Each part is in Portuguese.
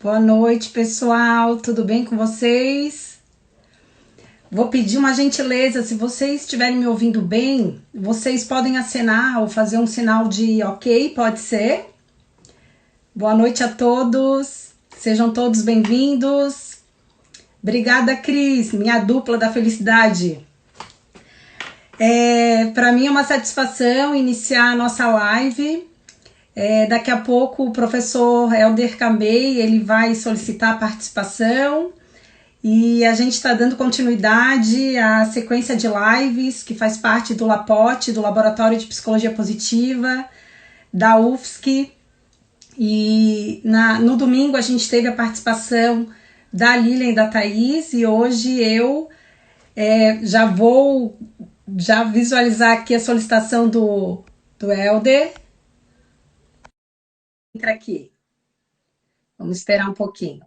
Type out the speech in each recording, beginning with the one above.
Boa noite, pessoal. Tudo bem com vocês? Vou pedir uma gentileza. Se vocês estiverem me ouvindo bem, vocês podem acenar ou fazer um sinal de ok, pode ser? Boa noite a todos. Sejam todos bem-vindos. Obrigada, Cris, minha dupla da felicidade. Para mim é uma satisfação iniciar a nossa live. Daqui a pouco o professor Helder Cambey, ele vai solicitar a participação. E a gente está dando continuidade à sequência de lives que faz parte do LAPOT, do Laboratório de Psicologia Positiva, da UFSC. E no domingo a gente teve a participação da Lilian e da Thaís, e hoje eu já vou visualizar aqui a solicitação do Helder. Entra aqui. Vamos esperar um pouquinho.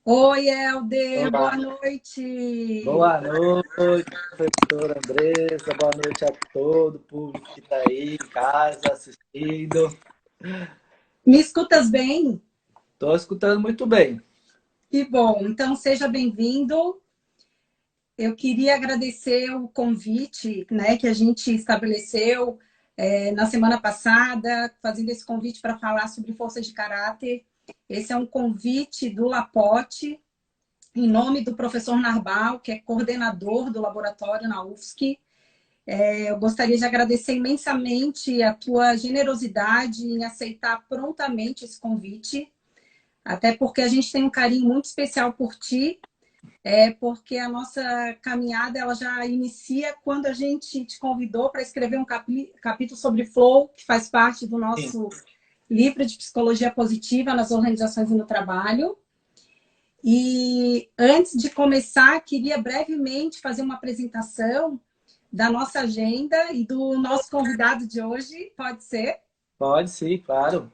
Oi, Helder, Olá, boa noite. boa noite, professora Andressa, boa noite a todo o público que está aí em casa assistindo. Me escutas bem? Estou escutando muito bem. Que bom, então seja bem-vindo. Eu queria agradecer o convite, né, que a gente estabeleceu na semana passada, fazendo esse convite para falar sobre força de caráter. Esse é um convite do LAPOT, em nome do professor Narbal, que é coordenador do laboratório na UFSC. Eu gostaria de agradecer imensamente a tua generosidade em aceitar prontamente esse convite, até porque a gente tem um carinho muito especial por ti, porque a nossa caminhada ela já inicia quando a gente te convidou para escrever um capítulo sobre flow, que faz parte do Sim. nosso livro de psicologia positiva nas organizações e no trabalho. E antes de começar, queria brevemente fazer uma apresentação da nossa agenda e do nosso convidado de hoje, pode ser? Pode sim, claro.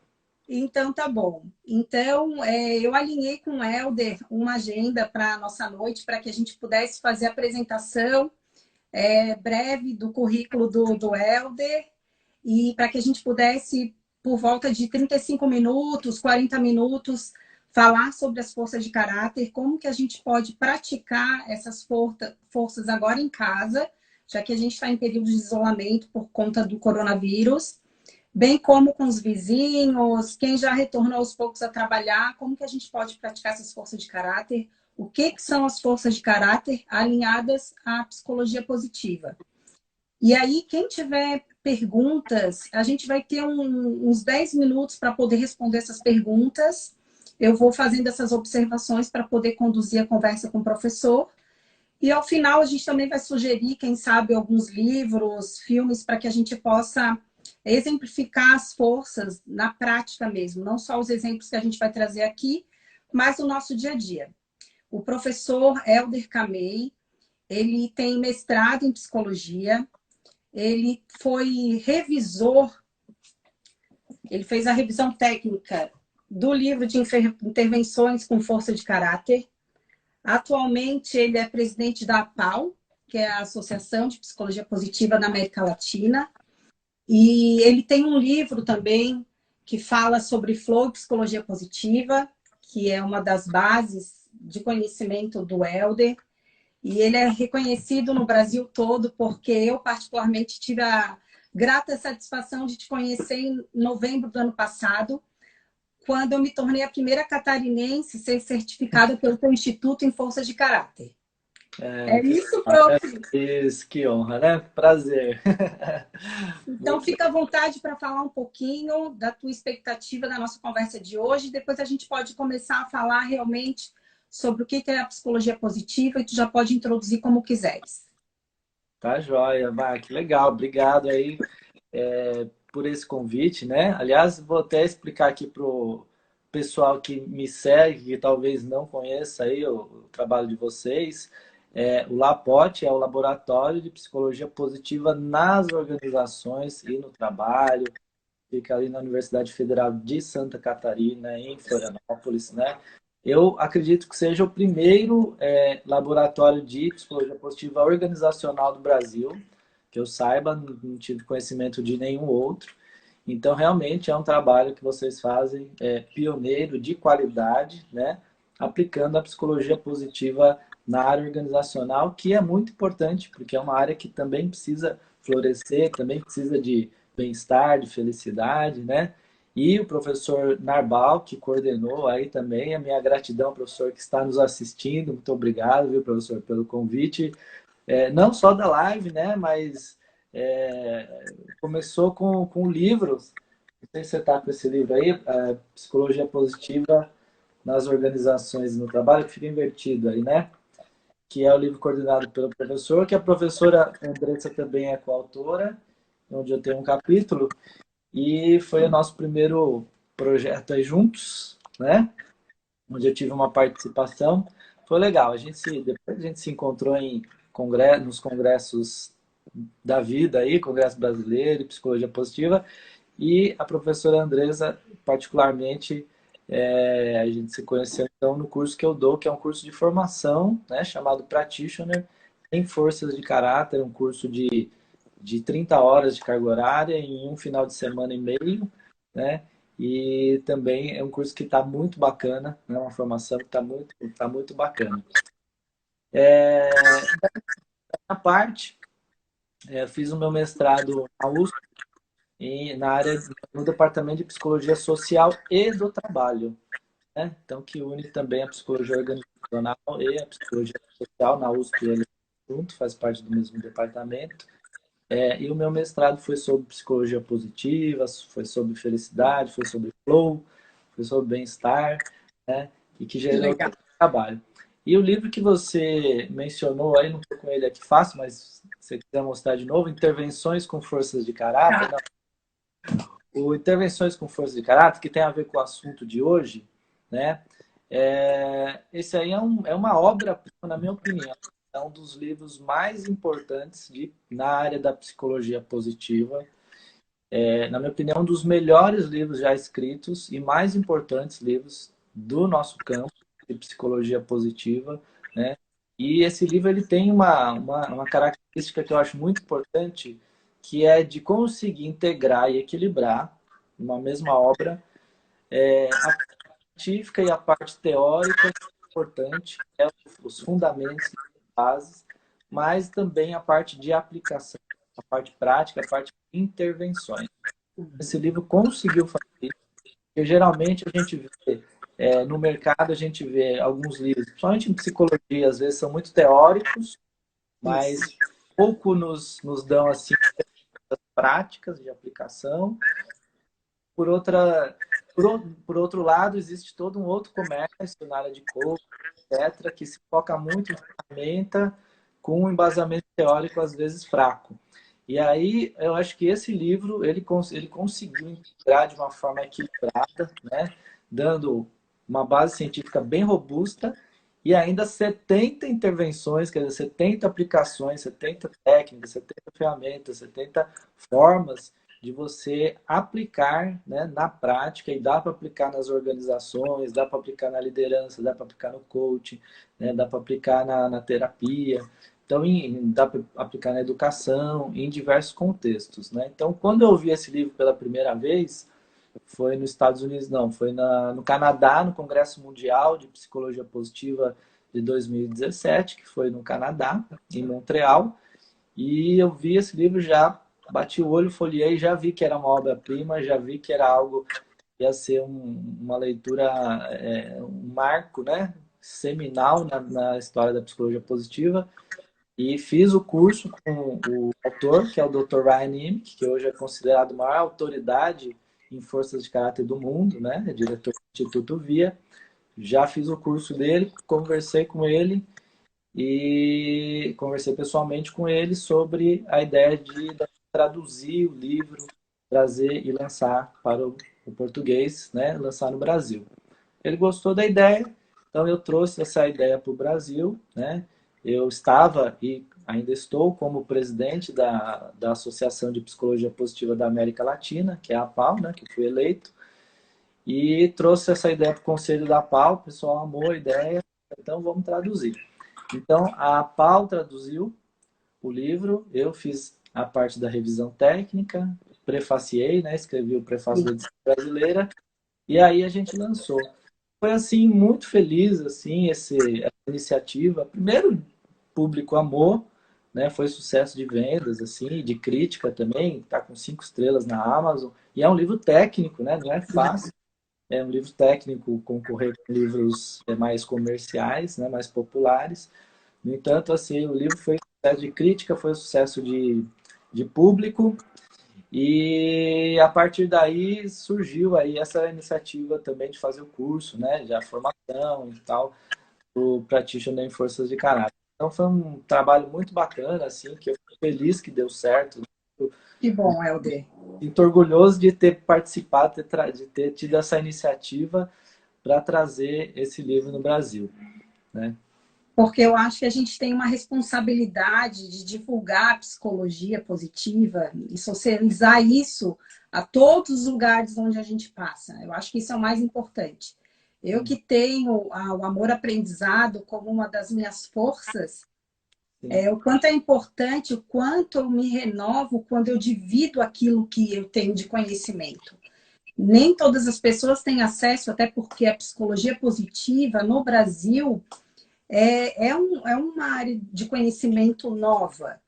Então, tá bom. Então, eu alinhei com o Helder uma agenda para a nossa noite, para que a gente pudesse fazer a apresentação breve do currículo do Helder e para que a gente pudesse, por volta de 35 minutos, 40 minutos, falar sobre as forças de caráter, como que a gente pode praticar essas forças agora em casa, já que a gente está em período de isolamento por conta do coronavírus, bem como com os vizinhos, quem já retornou aos poucos a trabalhar, como que a gente pode praticar essas forças de caráter, o que são as forças de caráter alinhadas à psicologia positiva. E aí, quem tiver perguntas, a gente vai ter uns 10 minutos para poder responder essas perguntas. Eu vou fazendo essas observações para poder conduzir a conversa com o professor. E ao final, a gente também vai sugerir, quem sabe, alguns livros, filmes, para que a gente possa exemplificar as forças na prática mesmo, não só os exemplos que a gente vai trazer aqui, mas no nosso dia a dia. O professor Helder Camei, ele tem mestrado em psicologia, ele foi revisor, ele fez a revisão técnica do livro de intervenções com força de caráter. Atualmente, ele é presidente da APAL, que é a Associação de Psicologia Positiva da América Latina. E ele tem um livro também que fala sobre flow e psicologia positiva, que é uma das bases de conhecimento do Helder. E ele é reconhecido no Brasil todo, porque eu, particularmente, tive a grata satisfação de te conhecer em novembro do ano passado, quando eu me tornei a primeira catarinense a ser certificada pelo teu Instituto em Forças de Caráter. É Que, isso, prof. isso, que honra, né? Prazer. Então, Muito fica à vontade para falar um pouquinho da tua expectativa da nossa conversa de hoje. Depois a gente pode começar a falar realmente sobre o que é a psicologia positiva e tu já pode introduzir como quiseres. Tá joia, que legal. Obrigado aí por esse convite, né? Aliás, vou até explicar aqui pro pessoal que me segue, que talvez não conheça aí o trabalho de vocês. O LAPOT é o Laboratório de Psicologia Positiva nas Organizações e no Trabalho. Fica ali na Universidade Federal de Santa Catarina, em Florianópolis, né? Eu acredito que seja o primeiro laboratório de psicologia positiva organizacional do Brasil, que eu saiba, não tive conhecimento de nenhum outro. Então, realmente é um trabalho que vocês fazem pioneiro, de qualidade, né? Aplicando a psicologia positiva na área organizacional, que é muito importante, porque é uma área que também precisa florescer, também precisa de bem-estar, de felicidade, né? E o professor Narbal, que coordenou aí também, a minha gratidão, professor, que está nos assistindo. Muito obrigado, viu, professor, pelo convite. Não só da live, né, mas começou com livros. Não sei se você está com esse livro aí, Psicologia Positiva nas Organizações e no Trabalho, que fica invertido aí, né? Que é o livro coordenado pelo professor, que a professora Andressa também é coautora, onde eu tenho um capítulo, e foi o nosso primeiro projeto aí juntos, né? Onde eu tive uma participação. Foi legal. Depois a gente se encontrou nos congressos da vida aí, Congresso Brasileiro e Psicologia Positiva, e a professora Andresa, particularmente, a gente se conheceu então no curso que eu dou, que é um curso de formação, né, chamado Practitioner em Forças de Caráter, um curso de 30 horas de carga horária em um final de semana e meio, né? E também é um curso que está muito bacana, né? Uma formação que tá muito bacana. Na parte, fiz o meu mestrado na USP, na área, no Departamento de Psicologia Social e do Trabalho, né? Então, que une também a psicologia organizacional e a psicologia social na USP, ele junto, faz parte do mesmo departamento. E o meu mestrado foi sobre psicologia positiva, foi sobre felicidade, foi sobre flow, foi sobre bem-estar, né? E que Que gerou legal. todo esse trabalho. E o livro que você mencionou aí, não estou com ele aqui fácil, mas se você quiser mostrar de novo, Intervenções com Forças de Caráter. Tá. Não, o Intervenções com Forças de Caráter, que tem a ver com o assunto de hoje, né? Esse aí é uma obra, na minha opinião, é um dos livros mais importantes na área da psicologia positiva. Na minha opinião, um dos melhores livros já escritos e mais importantes livros do nosso campo de psicologia positiva, né? E esse livro ele tem uma característica que eu acho muito importante, que é de conseguir integrar e equilibrar numa mesma obra a científica e a parte teórica, que é importante, os fundamentos, as bases, mas também a parte de aplicação, a parte prática, a parte de intervenções. Esse livro conseguiu fazer isso, porque geralmente a gente vê, no mercado, a gente vê alguns livros, principalmente em psicologia, às vezes são muito teóricos, mas Isso. pouco nos dão assim práticas de aplicação. Por outra, por outro lado, existe todo um outro comércio na área de coaching, etc., que se foca muito em ferramenta com um embasamento teórico às vezes fraco. E aí eu acho que esse livro ele conseguiu integrar de uma forma equilibrada, né, dando uma base científica bem robusta e ainda 70 intervenções, quer dizer, 70 aplicações, 70 técnicas, 70 ferramentas, 70 formas de você aplicar, né, na prática, e dá para aplicar nas organizações, dá para aplicar na liderança, dá para aplicar no coaching, né, dá para aplicar na terapia, então dá para aplicar na educação, em diversos contextos. Né? Então, quando eu vi esse livro pela primeira vez, foi nos Estados Unidos, não, foi no Canadá, no Congresso Mundial de Psicologia Positiva de 2017, que foi no Canadá, em Montreal, e eu vi esse livro já, bati o olho, folhei, já vi que era uma obra-prima, já vi que era algo que ia ser uma leitura, um marco, né, seminal na história da psicologia positiva. E fiz o curso com o autor, que é o Dr. Ryan Imke, que hoje é considerado a maior autoridade em forças de caráter do mundo, né? É diretor do Instituto VIA. Já fiz o curso dele, conversei com ele e conversei pessoalmente com ele sobre a ideia de traduzir o livro, trazer e lançar para o português, né? Lançar no Brasil. Ele gostou da ideia, então eu trouxe essa ideia para o Brasil, né? Eu estava e ainda estou como presidente da Associação de Psicologia Positiva da América Latina, que é a APAL, né? Que fui eleito, e trouxe essa ideia para o conselho da APAL, o pessoal amou a ideia, então vamos traduzir. Então a APAL traduziu o livro, eu fiz a parte da revisão técnica, prefaciei, né? Escrevi o prefácio da edição brasileira, e aí a gente lançou. Foi, assim, muito feliz, assim, essa iniciativa. Primeiro, o público amou, né? Foi sucesso de vendas, assim, de crítica também. Está com 5 estrelas na Amazon. E é um livro técnico, né? Não é fácil. É um livro técnico concorrer com livros mais comerciais, né? Mais populares. No entanto, assim, o livro foi um sucesso de crítica, foi um sucesso de público. E a partir daí surgiu aí essa iniciativa também de fazer o curso, né, de a formação e tal, o Practitioner em Forças de Caráter. Então foi um trabalho muito bacana, assim, que eu fico feliz que deu certo. Que bom, Helder. Sinto orgulhoso de ter participado, de ter tido essa iniciativa para trazer esse livro no Brasil, né? Porque eu acho que a gente tem uma responsabilidade de divulgar a psicologia positiva e socializar isso a todos os lugares onde a gente passa. Eu acho que isso é o mais importante. Eu que tenho o amor-aprendizado como uma das minhas forças, Sim. o quanto é importante, o quanto eu me renovo quando eu divido aquilo que eu tenho de conhecimento. Nem todas as pessoas têm acesso, até porque a psicologia positiva no Brasil é uma área de conhecimento nova.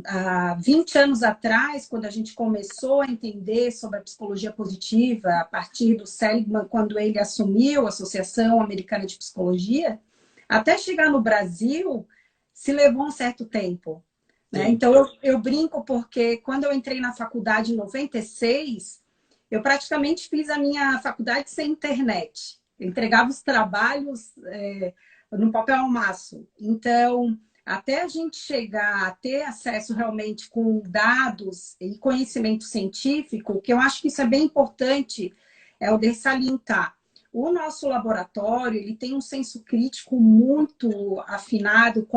Há 20 anos atrás, quando a gente começou a entender sobre a psicologia positiva, a partir do Seligman, quando ele assumiu a Associação Americana de Psicologia, até chegar no Brasil, se levou um certo tempo. Né? Sim. Então, eu brinco porque quando eu entrei na faculdade em 96, eu praticamente fiz a minha faculdade sem internet. Eu entregava os trabalhos no papel ao maço. Então, até a gente chegar a ter acesso realmente com dados e conhecimento científico, que eu acho que isso é bem importante, é o de salientar. O nosso laboratório ele tem um senso crítico muito afinado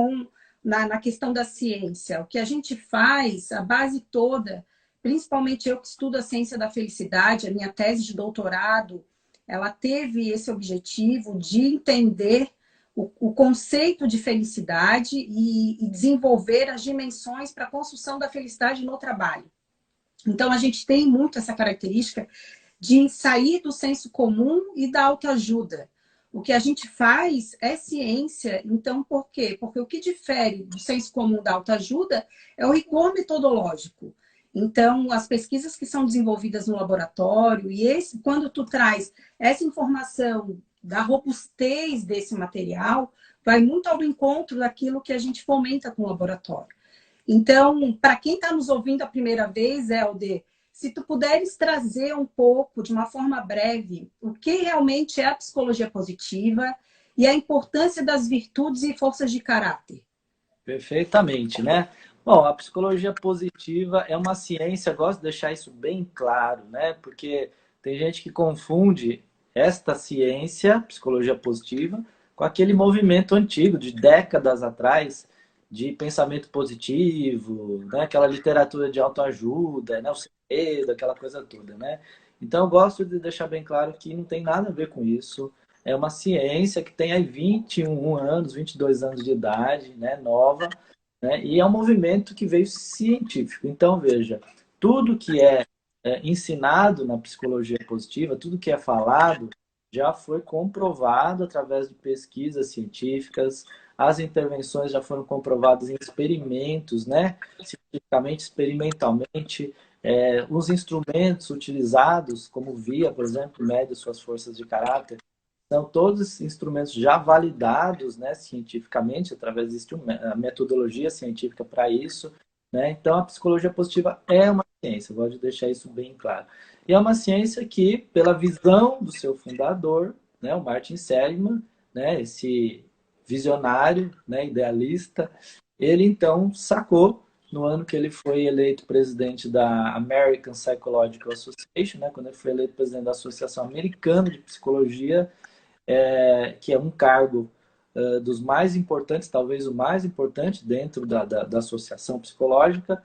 na questão da ciência. O que a gente faz, a base toda, principalmente eu que estudo a ciência da felicidade, a minha tese de doutorado, ela teve esse objetivo de entender o conceito de felicidade e desenvolver as dimensões para a construção da felicidade no trabalho. Então, a gente tem muito essa característica de sair do senso comum e da autoajuda. O que a gente faz é ciência, então por quê? Porque o que difere do senso comum da autoajuda é o rigor metodológico. Então, as pesquisas que são desenvolvidas no laboratório, quando tu traz essa informação da robustez desse material, vai muito ao encontro daquilo que a gente fomenta com o laboratório. Então, para quem está nos ouvindo a primeira vez, Helder, se tu puderes trazer um pouco, de uma forma breve, o que realmente é a psicologia positiva e a importância das virtudes e forças de caráter. Perfeitamente, né? Bom, a psicologia positiva é uma ciência, gosto de deixar isso bem claro, né? Porque tem gente que confunde esta ciência, psicologia positiva, com aquele movimento antigo de décadas atrás de pensamento positivo, né? Aquela literatura de autoajuda, né? O segredo, aquela coisa toda, né? Então, eu gosto de deixar bem claro que não tem nada a ver com isso. É uma ciência que tem aí 21 anos, 22 anos de idade, né, nova, né, e é um movimento que veio científico. Então, veja, tudo que é ensinado na psicologia positiva, tudo que é falado, já foi comprovado através de pesquisas científicas, as intervenções já foram comprovadas em experimentos, né, cientificamente, experimentalmente, os instrumentos utilizados, como via, por exemplo, mede suas forças de caráter, são todos instrumentos já validados, né, cientificamente, através de uma metodologia científica para isso. Né? Então, a psicologia positiva é uma ciência, eu gosto de deixar isso bem claro. E é uma ciência que, pela visão do seu fundador, né, o Martin Seligman, né, esse visionário, né, idealista, ele então sacou no ano que ele foi eleito presidente da American Psychological Association, né, quando ele foi eleito presidente da Associação Americana de Psicologia, que é um cargo dos mais importantes, talvez o mais importante dentro da associação psicológica,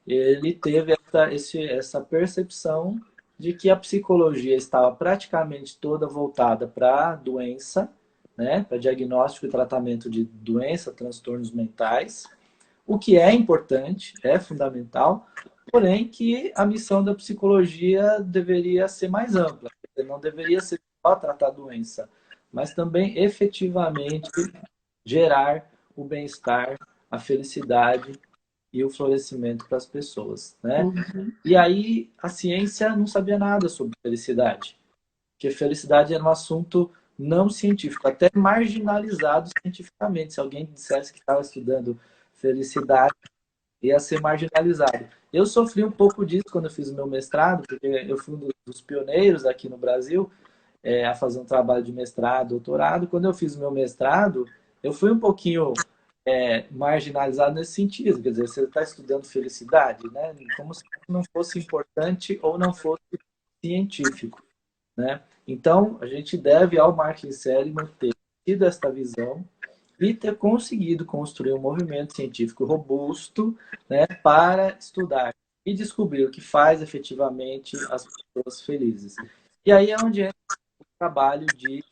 ele teve essa percepção de que a psicologia estava praticamente toda voltada para a doença, né, para diagnóstico e tratamento de doença, transtornos mentais, o que é importante, é fundamental, porém que a missão da psicologia deveria ser mais ampla. Não deveria ser só tratar a doença, mas também efetivamente gerar o bem-estar, a felicidade e o florescimento para as pessoas, né? Uhum. E aí a ciência não sabia nada sobre felicidade, porque felicidade era um assunto não científico, até marginalizado cientificamente. Se alguém dissesse que estava estudando felicidade, ia ser marginalizado. Eu sofri um pouco disso quando eu fiz o meu mestrado, porque eu fui um dos pioneiros aqui no Brasil a fazer um trabalho de mestrado, doutorado. Quando eu fiz o meu mestrado, eu fui um pouquinho marginalizado nesse sentido. Quer dizer, você está estudando felicidade, né? Como se não fosse importante ou não fosse científico, né? Então, a gente deve ao Martin Seligman ter tido esta visão e ter conseguido construir um movimento científico robusto, né, para estudar e descobrir o que faz efetivamente as pessoas felizes. E aí é onde entra o trabalho de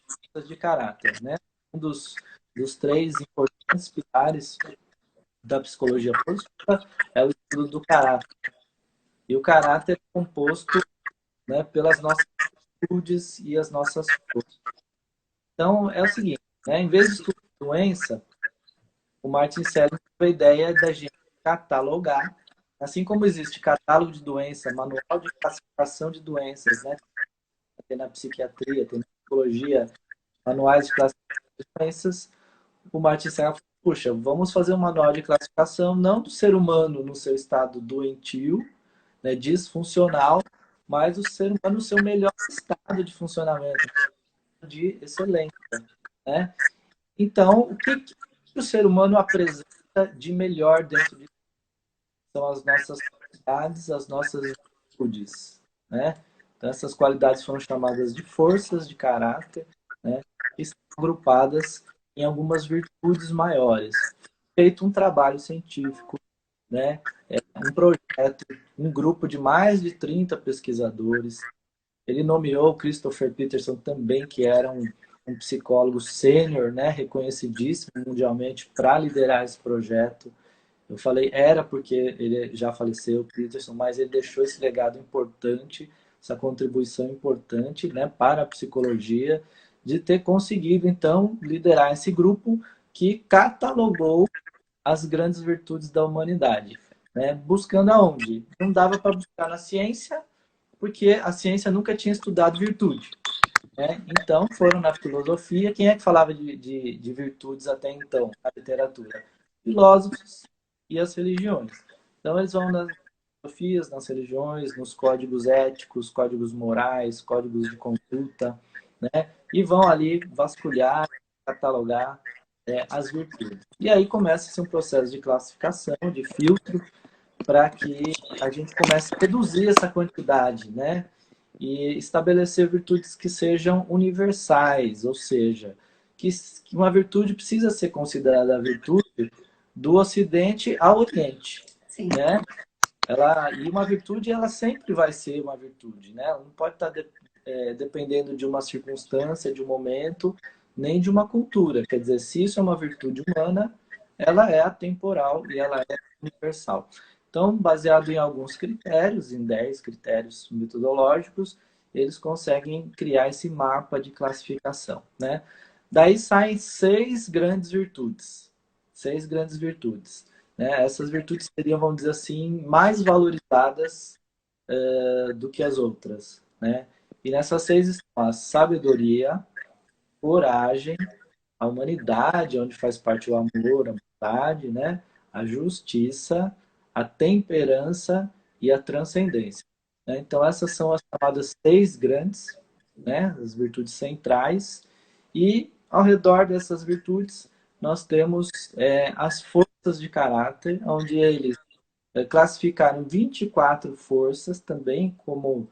caráter, né? Um dos três importantes pilares da psicologia positiva é o estudo do caráter. E o caráter é composto, né, pelas nossas atitudes e as nossas forças. Então, é o seguinte, né, em vez de estudar doença, o Martin Seligman teve a ideia da gente catalogar, assim como existe catálogo de doença, manual de classificação de doenças, né? Tem na psiquiatria, tem na psicologia, manuais de classificação de doenças. O Martin Seligman falou, puxa, vamos fazer um manual de classificação não do ser humano no seu estado doentio, né, disfuncional, mas o ser humano no seu melhor estado de funcionamento, de excelência, né? Então, o que o ser humano apresenta de melhor dentro de são as nossas qualidades, as nossas virtudes, né? Então, essas qualidades foram chamadas de forças de caráter, né? E estão agrupadas em algumas virtudes maiores. Feito um trabalho científico, né? Um projeto, um grupo de mais de 30 pesquisadores. Ele nomeou o Christopher Peterson também, que era um psicólogo sênior, né? Reconhecidíssimo mundialmente para liderar esse projeto. Eu falei era porque ele já faleceu, Peterson, mas ele deixou esse legado importante, essa contribuição importante, né, para a psicologia, de ter conseguido, então, liderar esse grupo que catalogou as grandes virtudes da humanidade. Né? Buscando aonde? Não dava para buscar na ciência, porque a ciência nunca tinha estudado virtude. Né? Então, foram na filosofia. Quem é que falava de virtudes até então, na literatura? Filósofos e as religiões. Então, eles vão nas filosofias, nas religiões, nos códigos éticos, códigos morais, códigos de conduta, né? E vão ali vasculhar, catalogar as virtudes. E aí começa-se um processo de classificação, de filtro, para que a gente comece a reduzir essa quantidade, né? E estabelecer virtudes que sejam universais, ou seja, que uma virtude precisa ser considerada a virtude do Ocidente ao Oriente, Sim. né? E uma virtude, ela sempre vai ser uma virtude, né? Ela não pode estar dependendo de uma circunstância, de um momento, nem de uma cultura. Quer dizer, se isso é uma virtude humana, ela é atemporal e ela é universal. Então, baseado em alguns critérios, em 10 critérios metodológicos, eles conseguem criar esse mapa de classificação, né? Daí saem seis grandes virtudes. Seis grandes virtudes. Né? Essas virtudes seriam, vamos dizer assim, mais valorizadas do que as outras. Né? E nessas seis estão a sabedoria, coragem, a humanidade, onde faz parte o amor, a bondade, né? A justiça, a temperança e a transcendência. Né? Então, essas são as chamadas seis grandes, né? As virtudes centrais. E ao redor dessas virtudes, nós temos as forças de caráter, onde eles classificaram 24 forças também como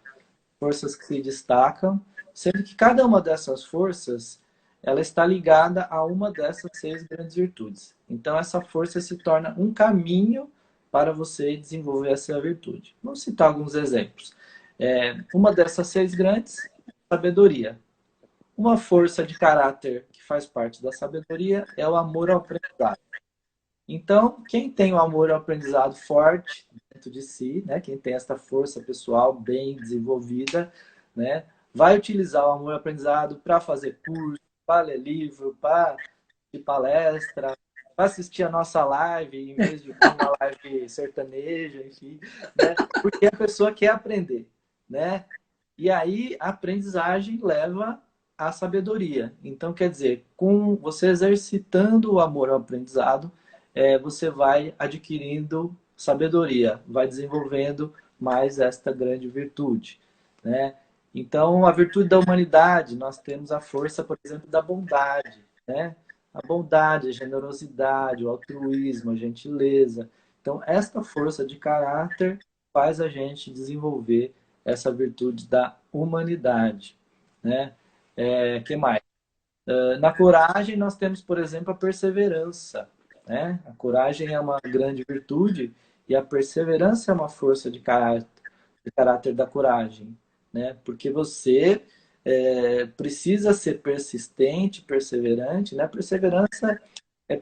forças que se destacam, sendo que cada uma dessas forças ela está ligada a uma dessas seis grandes virtudes. Então, essa força se torna um caminho para você desenvolver essa virtude. Vamos citar alguns exemplos. Uma dessas seis grandes, sabedoria. Uma força de caráter que faz parte da sabedoria é o amor ao aprendizado. Então, quem tem o amor ao aprendizado forte dentro dentro de si, né? Quem tem essa força pessoal bem desenvolvida, né? Vai utilizar o amor ao aprendizado para fazer curso, para ler livro, para de palestra, para assistir a nossa live, em vez de uma live sertaneja, enfim, né? Porque a pessoa quer aprender, né? E aí a aprendizagem leva à sabedoria. Então, quer dizer, com você exercitando o amor ao aprendizado, você vai adquirindo sabedoria, vai desenvolvendo mais esta grande virtude, né? Então, a virtude da humanidade, nós temos a força, por exemplo, da bondade, né? A bondade, a generosidade, o altruísmo, a gentileza. Então, esta força de caráter faz a gente desenvolver essa virtude da humanidade, né? Que mais? Na coragem, nós temos, por exemplo, a perseverança, né? A coragem é uma grande virtude e a perseverança é uma força de caráter da coragem, né? Porque você precisa ser persistente, perseverante, né? Perseverança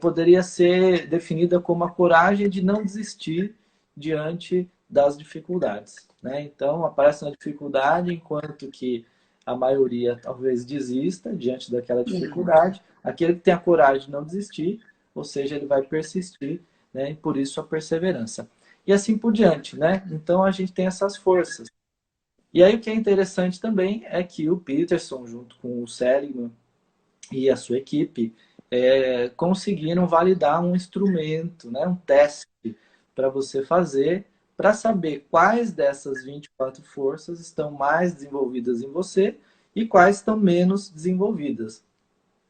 poderia ser definida como a coragem de não desistir diante das dificuldades, né? Então, aparece uma dificuldade, enquanto que a maioria talvez desista diante daquela Sim. dificuldade. Aquele que tem a coragem de não desistir, ou seja, ele vai persistir, né? E por isso a perseverança. E assim por diante, né? Então, a gente tem essas forças. E aí, o que é interessante também é que o Peterson, junto com o Seligman e a sua equipe, conseguiram validar um instrumento, né, um teste para você fazer, para saber quais dessas 24 forças estão mais desenvolvidas em você e quais estão menos desenvolvidas.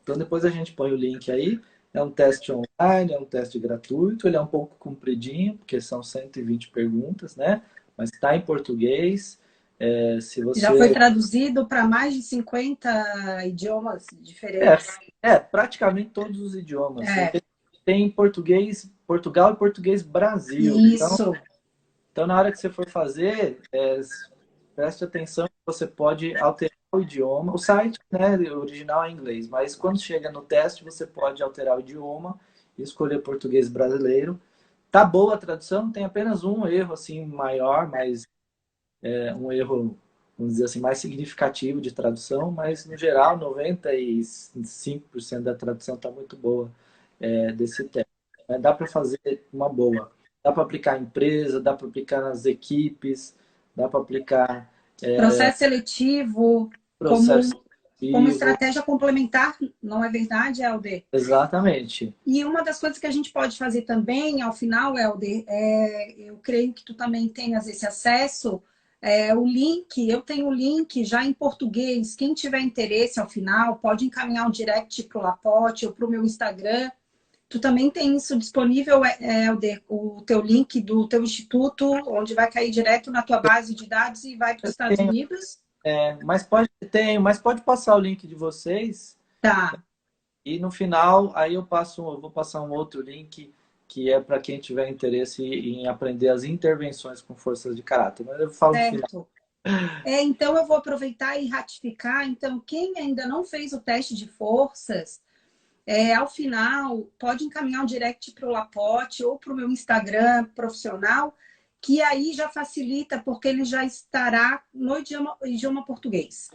Então, depois a gente põe o link aí. É um teste online, é um teste gratuito, ele é um pouco compridinho, porque são 120 perguntas, né? Mas está em português. Se Já foi você traduzido para mais de 50 idiomas É, diferentes. praticamente todos os idiomas. Ele É, tem português Portugal e português Brasil. isso. Então na hora que você for fazer, preste atenção que você pode alterar o idioma. O site, né, original é em inglês, mas quando chega no teste, você pode alterar o idioma e escolher português brasileiro. Tá boa a tradução, tem apenas um erro assim maior, mas um erro, vamos dizer assim, mais significativo de tradução, mas no geral 95% da tradução está muito boa desse teste. Dá para fazer uma boa. Dá para aplicar em empresa, dá para aplicar nas equipes, dá para aplicar Processo seletivo processo como seletivo. estratégia complementar, não é verdade, Helder? Exatamente. E uma das coisas que a gente pode fazer também, ao final, Helder, eu creio que tu também tenhas esse acesso, o link, eu tenho o link já em português. Quem tiver interesse ao final, pode encaminhar um direct para o Lapote ou para o meu Instagram. Tu também tem isso disponível, Helder, o teu link do teu instituto, onde vai cair direto na tua base de dados e vai para os Eu Estados tenho, Unidos? mas pode passar o link de vocês. Tá. E no final, aí eu vou passar um outro link que é para quem tiver interesse em aprender as intervenções com forças de caráter. Mas eu falo no final. Certo. Então, eu vou aproveitar e ratificar. Então, quem ainda não fez o teste de forças, ao final, pode encaminhar um direct para o Lapote ou para o meu Instagram profissional, que aí já facilita, porque ele já estará no idioma português.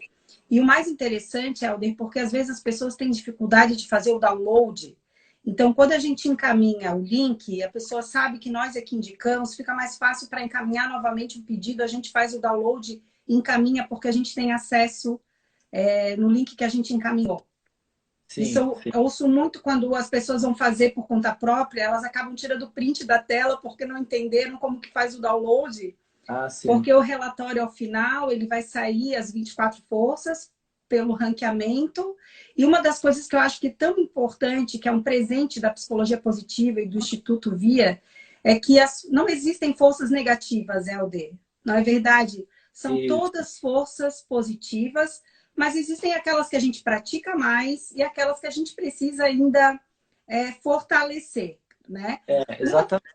E o mais interessante, Helder, porque às vezes as pessoas têm dificuldade de fazer o download. Então, quando a gente encaminha o link, a pessoa sabe que nós aqui indicamos, fica mais fácil para encaminhar novamente o pedido, a gente faz o download e encaminha, porque a gente tem acesso no link que a gente encaminhou. Isso Sim, sim. eu ouço muito quando as pessoas vão fazer por conta própria, elas acabam tirando print da tela porque não entenderam como que faz o download, Ah, sim. porque o relatório ao final, ele vai sair as 24 forças pelo ranqueamento. E uma das coisas que eu acho que é tão importante, que é um presente da psicologia positiva e do Instituto VIA, é que não existem forças negativas, Helder. Não é verdade? São Isso. todas forças positivas, mas existem aquelas que a gente pratica mais e aquelas que a gente precisa ainda fortalecer, né? Exatamente.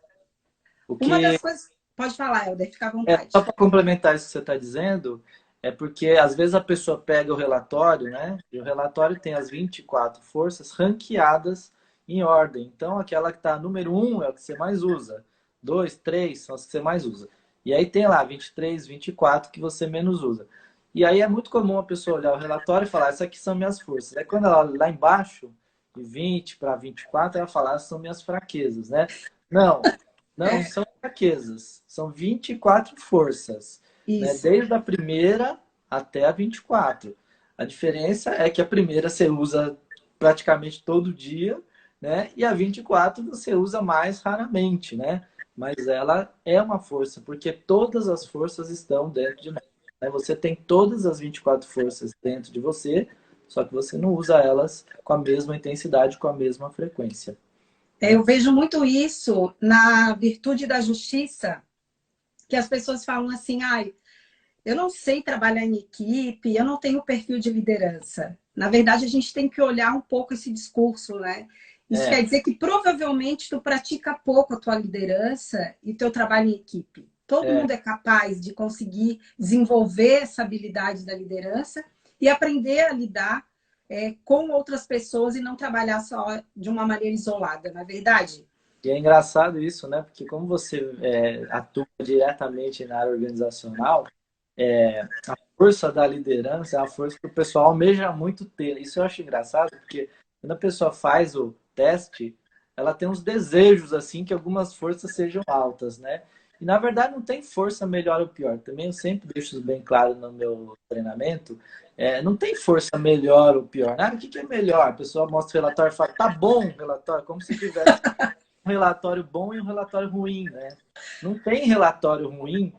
O Uma que das coisas... Pode falar, Helder, fica à vontade. só para complementar isso que você está dizendo, é porque às vezes a pessoa pega o relatório, né? E o relatório tem as 24 forças ranqueadas em ordem. Então, aquela que está número um é o que você mais usa. 2, 3 são as que você mais usa. E aí tem lá 23, 24 que você menos usa. E aí é muito comum a pessoa olhar o relatório e falar, essas aqui são minhas forças. Aí quando ela olha lá embaixo, de 20 para 24, ela fala, essas são minhas fraquezas, né? Não, não É, são fraquezas, são 24 forças, né? isso. Desde a primeira até a 24. A diferença é que a primeira você usa praticamente todo dia, né? E a 24 você usa mais raramente, né? Mas ela é uma força, porque todas as forças estão dentro de nós, né? Você tem todas as 24 forças dentro de você, só que você não usa elas com a mesma intensidade, com a mesma frequência, Eu né? vejo muito isso na virtude da justiça, que as pessoas falam assim, ai, eu não sei trabalhar em equipe, eu não tenho perfil de liderança. Na verdade, a gente tem que olhar um pouco esse discurso, né? Isso quer É, dizer que provavelmente tu pratica pouco a tua liderança e teu trabalho em equipe. Todo é, mundo é capaz de conseguir desenvolver essa habilidade da liderança e aprender a lidar com outras pessoas e não trabalhar só de uma maneira isolada, não é verdade? e é engraçado isso, né? Porque como você atua diretamente na área organizacional, a força da liderança é a força que o pessoal almeja muito ter. Isso eu acho engraçado, porque quando a pessoa faz o teste, ela tem uns desejos assim que algumas forças sejam altas, né? E na verdade não tem força melhor ou pior. Também eu sempre deixo isso bem claro no meu treinamento. Não tem força melhor ou pior. Nada, o que é melhor? A pessoa mostra o relatório e fala, tá bom o relatório, como se tivesse um relatório bom e um relatório ruim, né? Não tem relatório ruim,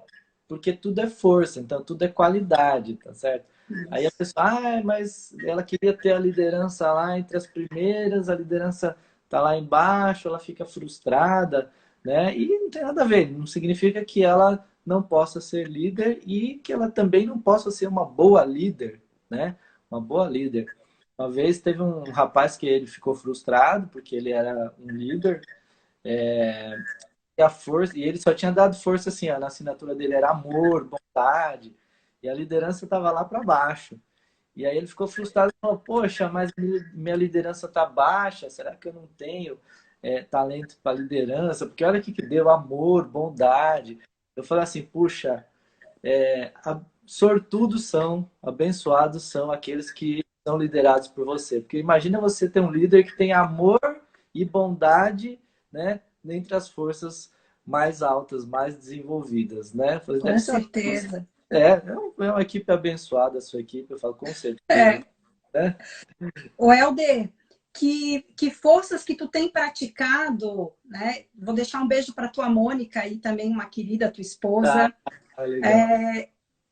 porque tudo é força, então tudo é qualidade, tá certo? Aí a Isso. pessoa, mas ela queria ter a liderança lá entre as primeiras, a liderança tá lá embaixo, ela fica frustrada, né? E não tem nada a ver, não significa que ela não possa ser líder e que ela também não possa ser uma boa líder, né? Uma boa líder. Uma vez teve um rapaz que ele ficou frustrado porque ele era um líder e a força, e ele só tinha dado força assim, ó, na assinatura dele era amor, bondade, e a liderança estava lá para baixo. E aí ele ficou frustrado e falou: Poxa, mas minha liderança está baixa, será que eu não tenho talento para liderança? Porque olha o que que deu: amor, bondade. Eu falei assim: Puxa, sortudos são, abençoados são aqueles que são liderados por você. Porque imagina você ter um líder que tem amor e bondade, né, entre as forças mais altas, mais desenvolvidas, né? Eu falei, deve Com ser certeza. é uma equipe abençoada a sua equipe, eu falo com certeza, É. né? O Helder, que forças que tu tem praticado, né? Vou deixar um beijo para tua Mônica e também uma querida tua Ah, esposa. legal.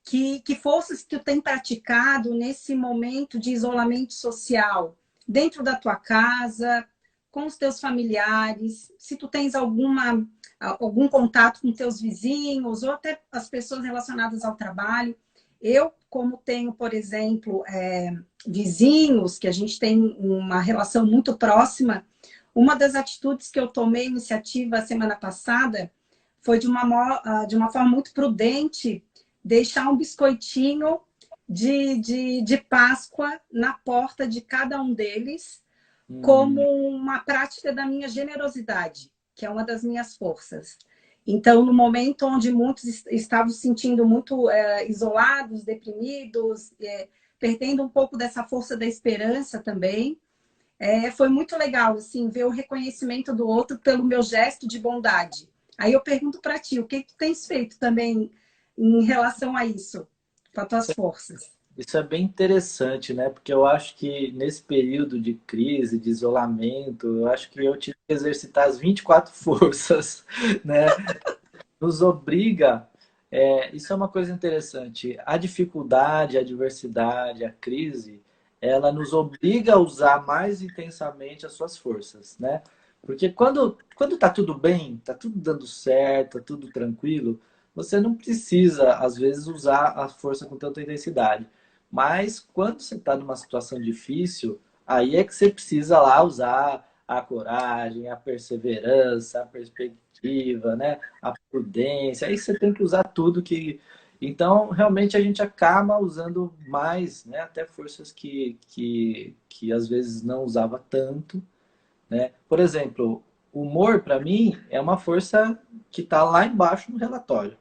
Que forças que tu tem praticado nesse momento de isolamento social, dentro da tua casa, com os teus familiares, se tu tens algum contato com teus vizinhos ou até as pessoas relacionadas ao trabalho. Eu, como tenho, por exemplo, vizinhos, que a gente tem uma relação muito próxima, uma das atitudes que eu tomei iniciativa semana passada foi de uma forma muito prudente deixar um biscoitinho de Páscoa na porta de cada um deles, como Hum, uma prática da minha generosidade, que é uma das minhas forças. Então, no momento onde muitos estavam se sentindo muito isolados, deprimidos, perdendo um pouco dessa força da esperança também, foi muito legal assim ver o reconhecimento do outro pelo meu gesto de bondade. Aí eu pergunto para ti, o que tu tens feito também em relação a isso, com as tuas forças? Isso é bem interessante, né? Porque eu acho que nesse período de crise, de isolamento, eu acho que eu tive que exercitar as 24 forças, né? Nos obriga. Isso é uma coisa interessante. A dificuldade, a adversidade, a crise, ela nos obriga a usar mais intensamente as suas forças, né? Porque quando tá tudo bem, tá tudo dando certo, tá tudo tranquilo, você não precisa, às vezes, usar a força com tanta intensidade. Mas quando você está numa situação difícil, aí é que você precisa lá usar a coragem, a perseverança, a perspectiva, né? A prudência. Aí você tem que usar tudo que. Então, realmente, a gente acaba usando mais, né? Até forças que às vezes não usava tanto, né? Por exemplo, o humor, para mim, é uma força que está lá embaixo no relatório,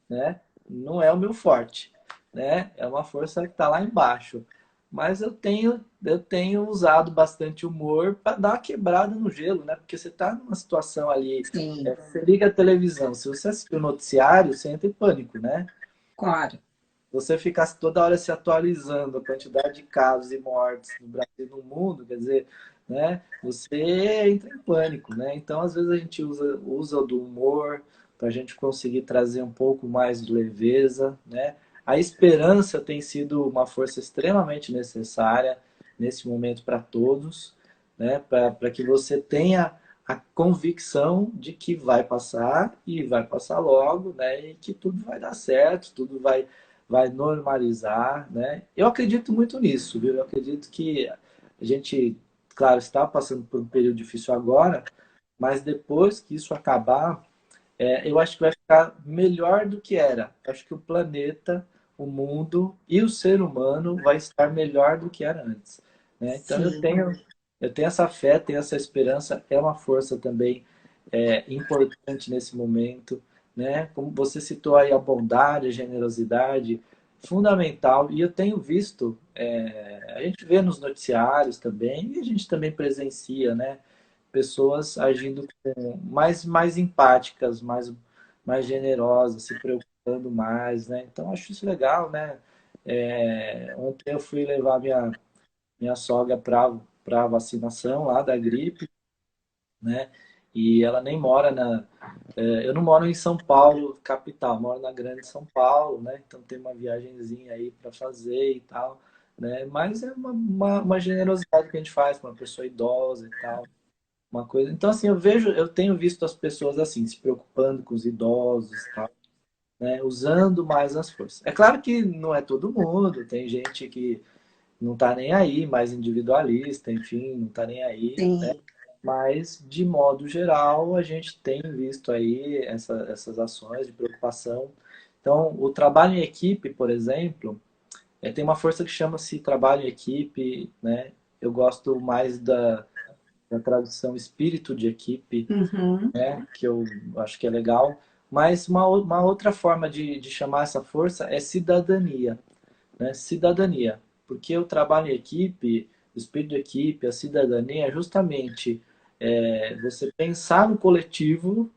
né? Não é o meu forte, né? É uma força que está lá embaixo. Mas eu tenho usado bastante humor para dar uma quebrada no gelo, né? Porque você está numa situação ali, Sim, você liga a televisão, se você assistir o noticiário, você entra em pânico, né? claro. Você ficar toda hora se atualizando a quantidade de casos e mortes no Brasil e no mundo, quer dizer, né? Você entra em pânico, né? Então, às vezes a gente usa do humor para a gente conseguir trazer um pouco mais de leveza, né? A esperança tem sido uma força extremamente necessária nesse momento para todos, né? Para que você tenha a convicção de que vai passar e vai passar logo, né? E que tudo vai dar certo, tudo vai normalizar, né? Eu acredito muito nisso, viu? Eu acredito que a gente, claro, está passando por um período difícil agora, mas depois que isso acabar, eu acho que vai ficar melhor do que era. Acho que o planeta, o mundo e o ser humano vai estar melhor do que era antes, né? Então Sim, eu tenho essa fé, tenho essa esperança, é uma força também importante nesse momento, né? Como você citou aí a bondade, a generosidade, fundamental. E eu tenho visto, a gente vê nos noticiários também e a gente também presencia, né? Pessoas agindo mais empáticas, mais generosas, se preocupando mais, né? Então acho isso legal, né? Ontem eu fui levar minha sogra para vacinação lá da gripe, né? E ela nem mora eu não moro em São Paulo, capital, moro na Grande São Paulo, né? Então tem uma viagenzinha aí para fazer e tal, né? Mas é uma generosidade que a gente faz com uma pessoa idosa e tal. Uma coisa. Então, assim, eu tenho visto as pessoas assim, se preocupando com os idosos, tal, né? Usando mais as forças. É claro que não é todo mundo, tem gente que não tá nem aí, mais individualista, enfim, não tá nem aí, né? sim. Mas, de modo geral, a gente tem visto aí essas ações de preocupação. Então, o trabalho em equipe, por exemplo, tem uma força que chama-se trabalho em equipe, né? Eu gosto mais da tradução espírito de equipe, Uhum. né? Que eu acho que é legal. Mas uma outra forma de chamar essa força é cidadania, né? Cidadania. Porque o trabalho em equipe, o espírito de equipe, a cidadania é justamente você pensar no coletivo,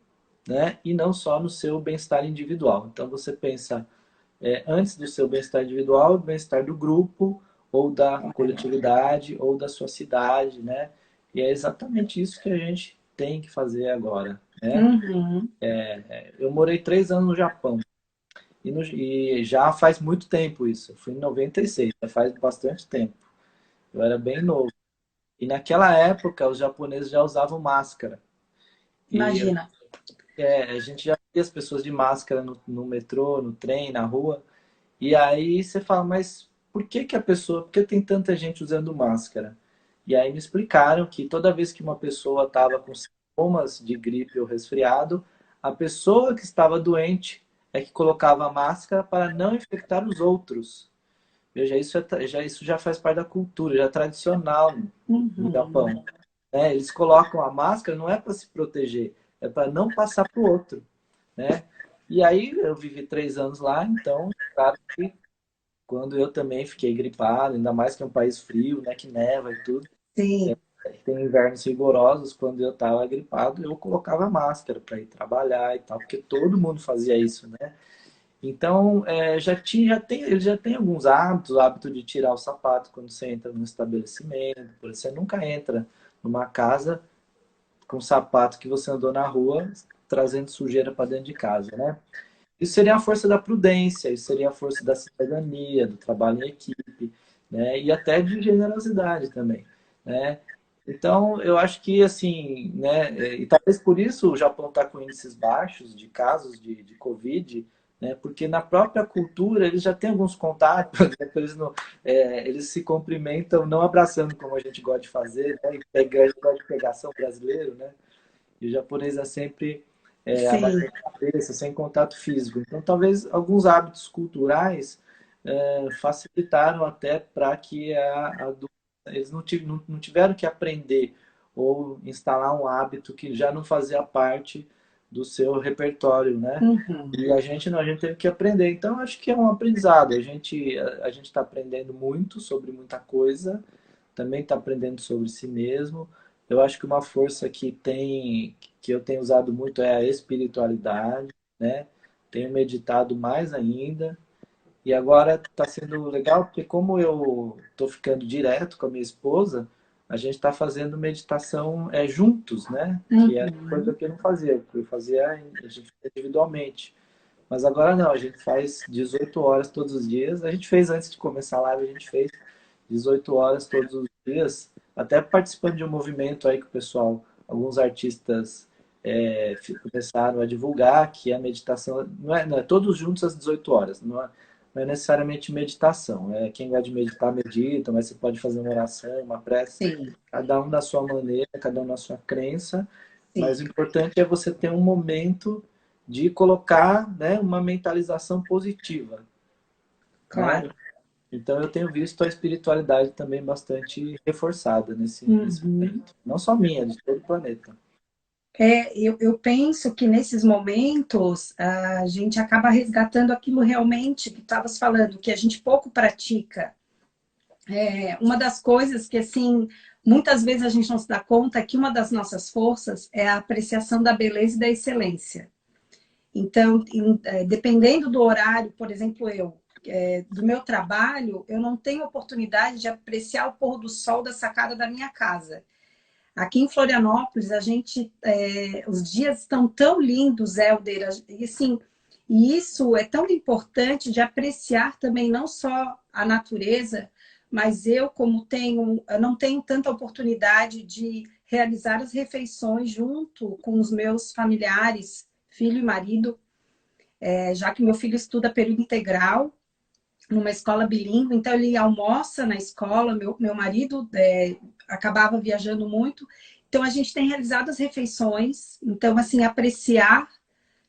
né? E não só no seu bem-estar individual. Então você pensa antes do seu bem-estar individual, o bem-estar do grupo, ou da coletividade, ou da sua cidade, né? E é exatamente isso que a gente tem que fazer agora, né? Uhum. Eu morei 3 anos no Japão, e já faz muito tempo isso. Eu fui em 96, já faz bastante tempo. Eu era bem novo. E naquela época, os japoneses já usavam máscara. E Imagina. a gente já via as pessoas de máscara no metrô, no trem, na rua. E aí você fala, mas por que tem tanta gente usando máscara? E aí me explicaram que toda vez que uma pessoa estava com sintomas de gripe ou resfriado, a pessoa que estava doente é que colocava a máscara para não infectar os outros. Veja, isso já faz parte da cultura, já é tradicional no Japão, Uhum. né? Eles colocam a máscara não é para se proteger, é para não passar para o outro, né? E aí eu vivi 3 anos lá, então, claro que quando eu também fiquei gripado, ainda mais que é um país frio, né, que neva e tudo, Sim, tem invernos rigorosos, quando eu estava gripado, eu colocava máscara para ir trabalhar e tal, porque todo mundo fazia isso, né? Então, ele já tem alguns hábitos, o hábito de tirar o sapato quando você entra num estabelecimento, por isso você nunca entra numa casa com sapato que você andou na rua trazendo sujeira para dentro de casa, né? Isso seria a força da prudência, isso seria a força da cidadania, do trabalho em equipe, né? E até de generosidade também, né? Então, eu acho que, assim, né? E talvez por isso o Japão está com índices baixos de casos de Covid, né? Porque na própria cultura eles já têm alguns contatos, né? Eles, não, eles se cumprimentam não abraçando como a gente gosta de fazer, né? E pegando, gosta de pegação brasileiro, né? E o japonês é sempre sim, abaixando a cabeça, sem contato físico. Então, talvez alguns hábitos culturais facilitaram até para que eles não tiveram que aprender ou instalar um hábito que já não fazia parte do seu repertório, né? Uhum. E a gente não, a gente teve que aprender. Então, acho que é um aprendizado. A gente está aprendendo muito sobre muita coisa, também está aprendendo sobre si mesmo. Eu acho que uma força que eu tenho usado muito é a espiritualidade, né? Tenho meditado mais ainda. E agora está sendo legal porque como eu estou ficando direto com a minha esposa, a gente está fazendo meditação juntos, né? Que é coisa Uhum. que eu não fazia, porque eu fazia a gente fazia individualmente. Mas agora não, a gente faz 18 horas todos os dias. A gente fez antes de começar a live, a gente fez 18 horas todos os dias, até participando de um movimento aí que o pessoal, alguns artistas começaram a divulgar que a meditação não é todos juntos às 18 horas, não é necessariamente meditação. Quem gosta de meditar, medita, mas você pode fazer uma oração, uma prece, Sim, cada um da sua maneira, cada um na sua crença, mas o sim, importante é você ter um momento de colocar, né, uma mentalização positiva, né? claro. Então eu tenho visto a espiritualidade também bastante reforçada nesse Uhum. momento. Não só minha, de todo o planeta. Eu penso que nesses momentos a gente acaba resgatando aquilo realmente que estavas falando, que a gente pouco pratica. Uma das coisas que, assim, muitas vezes a gente não se dá conta é que uma das nossas forças é a apreciação da beleza e da excelência. Então, dependendo do horário, por exemplo, do meu trabalho, eu não tenho oportunidade de apreciar o pôr do sol da sacada da minha casa. Aqui em Florianópolis, os dias estão tão lindos, Hélder, e assim, e isso é tão importante de apreciar também não só a natureza, mas eu não tenho tanta oportunidade de realizar as refeições junto com os meus familiares, filho e marido, já que meu filho estuda período integral numa escola bilíngue, então ele almoça na escola, meu marido acabava viajando muito, então a gente tem realizado as refeições, então assim, apreciar,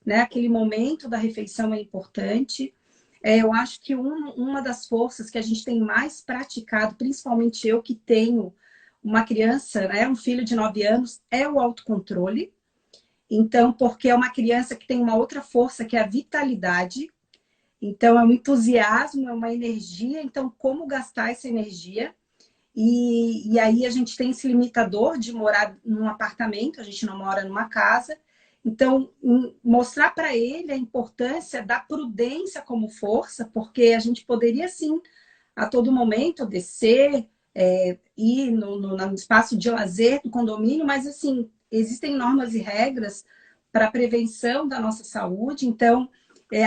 né, aquele momento da refeição é importante. Eu acho que uma das forças que a gente tem mais praticado, principalmente eu que tenho uma criança, né, um filho de 9 anos, é o autocontrole. Então, porque é uma criança que tem uma outra força que é a vitalidade, então, é um entusiasmo, é uma energia. Então, como gastar essa energia? E aí a gente tem esse limitador de morar num apartamento, a gente não mora numa casa. Então, mostrar para ele a importância da prudência como força, porque a gente poderia, sim, a todo momento descer, ir no espaço de lazer do condomínio, mas, assim, existem normas e regras para a prevenção da nossa saúde. Então,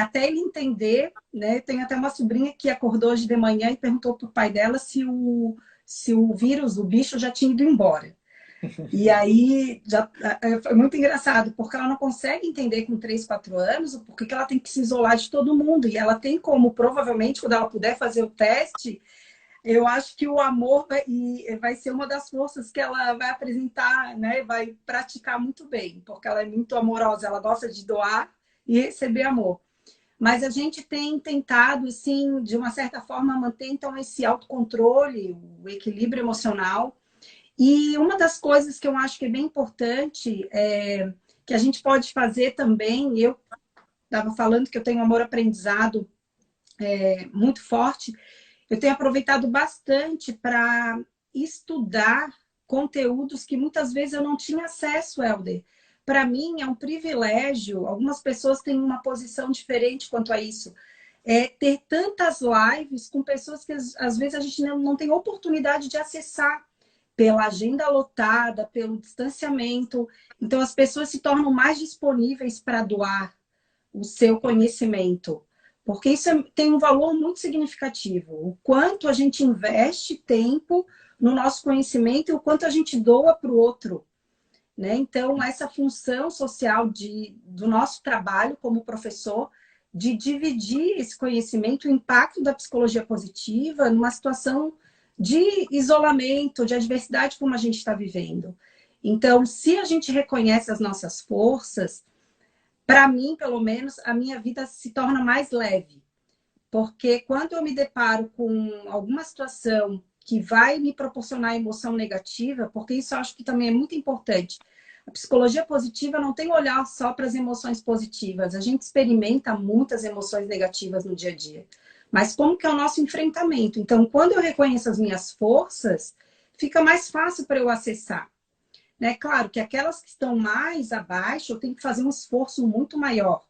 até ele entender, né? Tem até uma sobrinha que acordou hoje de manhã e perguntou para o pai dela se o vírus, o bicho já tinha ido embora. E aí foi muito engraçado, porque ela não consegue entender com 3, 4 anos o porquê que ela tem que se isolar de todo mundo. E ela tem como, provavelmente, quando ela puder fazer o teste, eu acho que o amor vai ser uma das forças que ela vai apresentar, né? Vai praticar muito bem, porque ela é muito amorosa, ela gosta de doar e receber amor. Mas a gente tem tentado, assim, de uma certa forma, manter então esse autocontrole, o equilíbrio emocional. E uma das coisas que eu acho que é bem importante, que a gente pode fazer também, eu estava falando que eu tenho um amor-aprendizado muito forte, eu tenho aproveitado bastante para estudar conteúdos que muitas vezes eu não tinha acesso, Helder. Para mim é um privilégio, algumas pessoas têm uma posição diferente quanto a isso. Ter tantas lives com pessoas que às vezes a gente não tem oportunidade de acessar pela agenda lotada, pelo distanciamento. Então as pessoas se tornam mais disponíveis para doar o seu conhecimento, porque isso tem um valor muito significativo. O quanto a gente investe tempo no nosso conhecimento e o quanto a gente doa para o outro. Né? Então, essa função social do nosso trabalho como professor, de dividir esse conhecimento, o impacto da psicologia positiva numa situação de isolamento, de adversidade como a gente está vivendo. Então, se a gente reconhece as nossas forças, para mim, pelo menos, a minha vida se torna mais leve. Porque quando eu me deparo com alguma situação que vai me proporcionar emoção negativa, porque isso eu acho que também é muito importante. A psicologia positiva não tem olhar só para as emoções positivas. A gente experimenta muitas emoções negativas no dia a dia. Mas como que é o nosso enfrentamento? Então, quando eu reconheço as minhas forças, fica mais fácil para eu acessar. Né? Claro que aquelas que estão mais abaixo, eu tenho que fazer um esforço muito maior.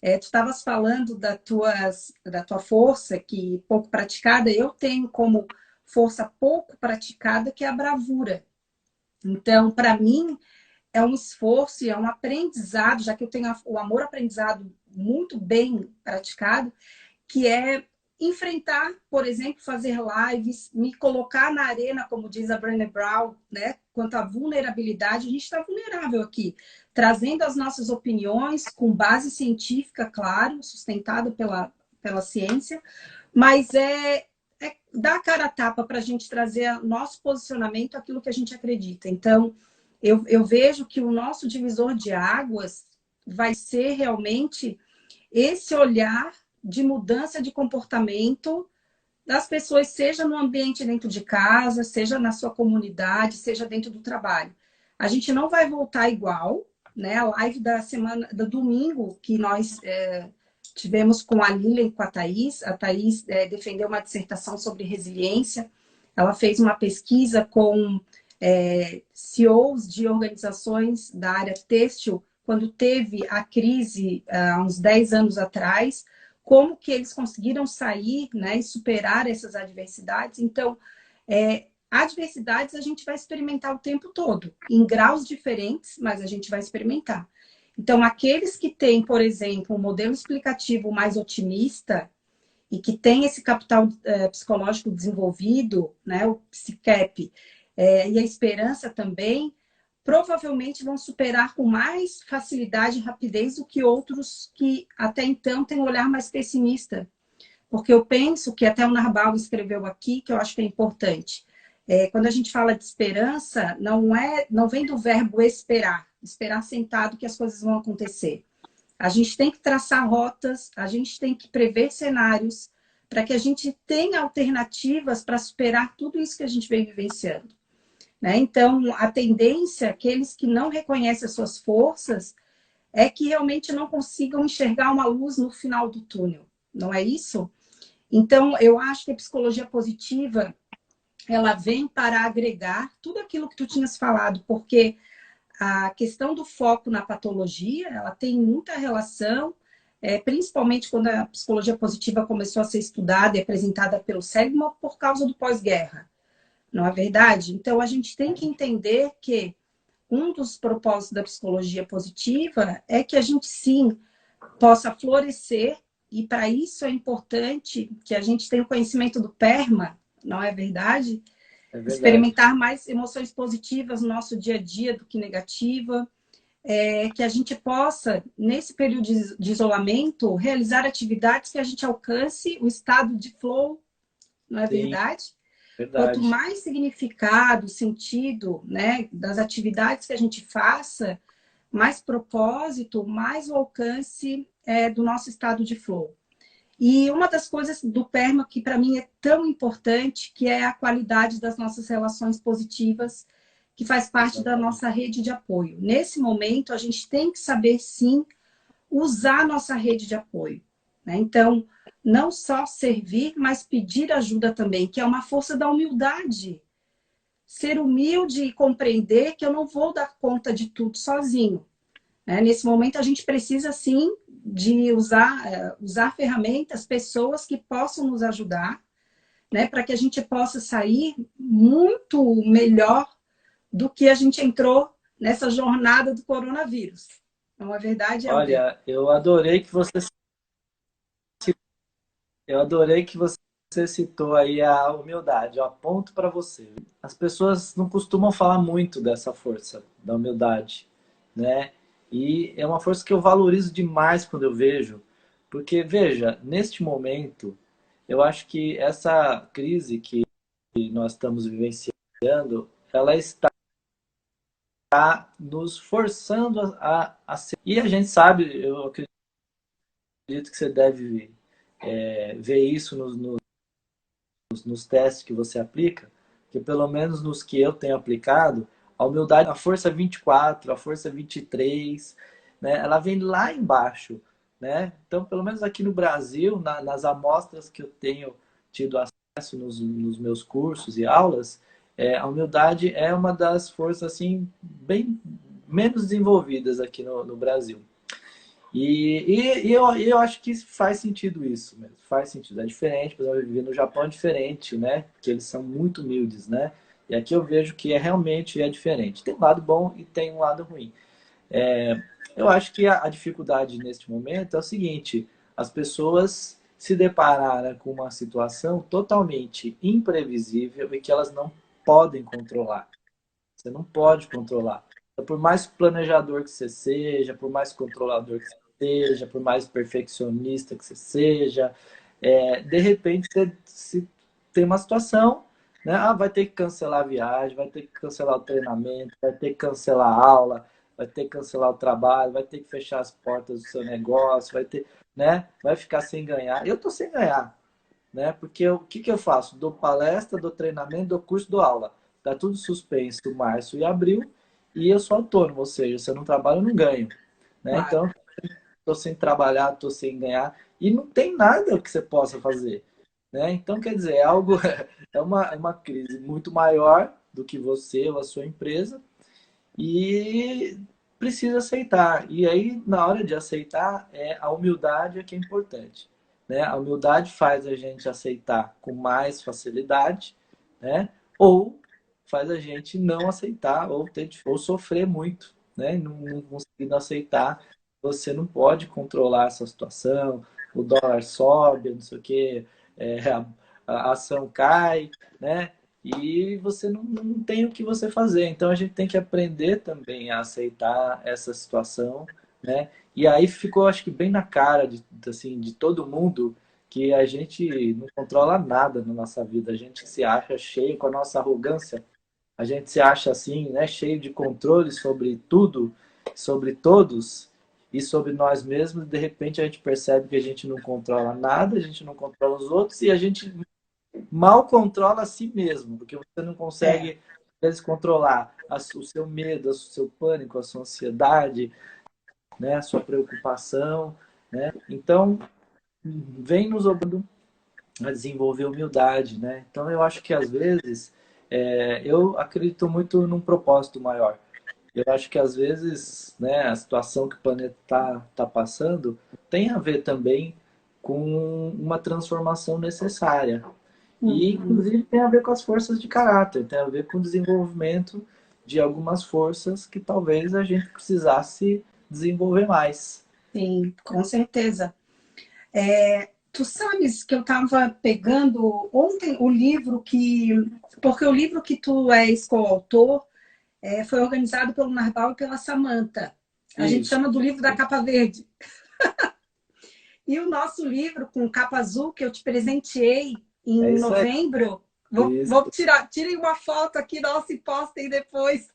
Tu estavas falando da tua força, que pouco praticada, eu tenho como força pouco praticada, que é a bravura. Então, para mim, é um esforço e é um aprendizado, já que eu tenho o amor-aprendizado muito bem praticado, que é enfrentar, por exemplo, fazer lives, me colocar na arena, como diz a Brené Brown, né? Quanto à vulnerabilidade, a gente está vulnerável aqui, trazendo as nossas opiniões com base científica, claro, sustentada pela ciência, mas é dar a cara a tapa para a gente trazer nosso posicionamento, aquilo que a gente acredita. Então, eu vejo que o nosso divisor de águas vai ser realmente esse olhar de mudança de comportamento das pessoas, seja no ambiente dentro de casa, seja na sua comunidade, seja dentro do trabalho. A gente não vai voltar igual, né? A live da semana, do domingo, que nós tivemos com a Lilian e com a Thaís defendeu uma dissertação sobre resiliência. Ela fez uma pesquisa com CEOs de organizações da área têxtil, quando teve a crise há uns 10 anos atrás, como que eles conseguiram sair, né, e superar essas adversidades. Então, adversidades a gente vai experimentar o tempo todo, em graus diferentes, mas a gente vai experimentar. Então, aqueles que têm, por exemplo, um modelo explicativo mais otimista e que tem esse capital psicológico desenvolvido, né, o PSICAP, e a esperança também, provavelmente vão superar com mais facilidade e rapidez do que outros que até então têm um olhar mais pessimista. Porque eu penso que até o Narbal escreveu aqui, que eu acho que é importante. Quando a gente fala de esperança, não vem do verbo esperar, esperar sentado que as coisas vão acontecer. A gente tem que traçar rotas, a gente tem que prever cenários para que a gente tenha alternativas para superar tudo isso que a gente vem vivenciando. Né? Então, a tendência, aqueles que não reconhecem as suas forças, é que realmente não consigam enxergar uma luz no final do túnel. Não é isso? Então, eu acho que a psicologia positiva, ela vem para agregar tudo aquilo que tu tinhas falado, porque a questão do foco na patologia, ela tem muita relação, principalmente quando a psicologia positiva começou a ser estudada e apresentada pelo Seligman por causa do pós-guerra. Não é verdade? Então, a gente tem que entender que um dos propósitos da psicologia positiva é que a gente, sim, possa florescer, e para isso é importante que a gente tenha o conhecimento do PERMA, não é verdade? É verdade. Experimentar mais emoções positivas no nosso dia a dia do que negativa, que a gente possa, nesse período de isolamento, realizar atividades que a gente alcance o estado de flow, não é verdade? Verdade. Quanto mais significado, sentido, né, das atividades que a gente faça, mais propósito, mais o alcance do nosso estado de flow. E uma das coisas do PERMA que para mim é tão importante, que é a qualidade das nossas relações positivas, que faz parte da nossa rede de apoio. Nesse momento, a gente tem que saber, sim, usar a nossa rede de apoio. Né? Então, não só servir, mas pedir ajuda também, que é uma força da humildade. Ser humilde e compreender que eu não vou dar conta de tudo sozinho. Nesse momento, a gente precisa, sim, de usar ferramentas, pessoas que possam nos ajudar, né, para que a gente possa sair muito melhor do que a gente entrou nessa jornada do coronavírus. Não é verdade, Helder? Olha, eu adorei que você citou aí a humildade. Eu aponto para você. As pessoas não costumam falar muito dessa força, da humildade, né? E é uma força que eu valorizo demais quando eu vejo, porque veja, neste momento, eu acho que essa crise que nós estamos vivenciando, ela está nos forçando a ser. E a gente sabe, eu acredito que você deve ver isso nos testes que você aplica, que pelo menos nos que eu tenho aplicado, a humildade, a força 24, a força 23, né, ela vem lá embaixo, né? Então, pelo menos aqui no Brasil, nas amostras que eu tenho tido acesso nos meus cursos e aulas, a humildade é uma das forças assim bem menos desenvolvidas aqui no Brasil. E eu acho que faz sentido isso mesmo, faz sentido. É diferente, por exemplo, eu vivi no Japão é diferente, né? Porque eles são muito humildes, né? E aqui eu vejo que realmente é diferente. Tem um lado bom e tem um lado ruim. Eu acho que a dificuldade neste momento é o seguinte: as pessoas se depararam com uma situação totalmente imprevisível e que elas não podem controlar. Você não pode controlar. Então, por mais planejador que você seja, por mais controlador que você seja, por mais perfeccionista que você seja, de repente você tem uma situação, né? Ah, vai ter que cancelar a viagem, vai ter que cancelar o treinamento, vai ter que cancelar a aula, vai ter que cancelar o trabalho, vai ter que fechar as portas do seu negócio, vai ter, né? Vai ficar sem ganhar. Eu tô sem ganhar, né? Porque o que que eu faço? Dou palestra, dou treinamento, dou curso, dou aula. Tá tudo suspenso março e abril e eu sou autônomo, ou seja, se eu não trabalho, eu não ganho, né? Claro. Então, tô sem trabalhar, tô sem ganhar e não tem nada que você possa fazer, né? Então, quer dizer, é algo é uma crise muito maior do que você ou a sua empresa e precisa aceitar. E aí, na hora de aceitar, a humildade é que é importante, né? A humildade faz a gente aceitar com mais facilidade, né? Ou faz a gente não aceitar ou sofrer muito, né? Não conseguindo aceitar. Você não pode controlar essa situação. O dólar sobe, não sei o quê, a ação cai, né? E você não tem o que você fazer. Então a gente tem que aprender também a aceitar essa situação, né? E aí ficou, acho que bem na cara assim, de todo mundo que a gente não controla nada na nossa vida. A gente se acha cheio com a nossa arrogância. A gente se acha assim, né? Cheio de controle sobre tudo, sobre todos e sobre nós mesmos. De repente a gente percebe que a gente não controla nada, a gente não controla os outros e a gente mal controla a si mesmo, porque você não É. consegue, às vezes, controlar o seu medo, o seu pânico, a sua ansiedade, né, a sua preocupação, né? Então, vem nos obrigando a desenvolver humildade, né? Então, eu acho que às vezes eu acredito muito num propósito maior. Eu acho que às vezes, né, a situação que o planeta tá passando tem a ver também com uma transformação necessária. E, Uhum. inclusive, tem a ver com as forças de caráter, tem a ver com o desenvolvimento de algumas forças que talvez a gente precisasse desenvolver mais. Sim, com certeza. Tu sabes que eu estava pegando ontem o livro que. Porque o livro que tu és coautor foi organizado pelo Narbal e pela Samantha. A gente Isso, chama do livro da capa verde. E o nosso livro com capa azul, que eu te presenteei é em isso aí. novembro, vou Isso. tirar, tirem uma foto aqui, nossa, e postem depois.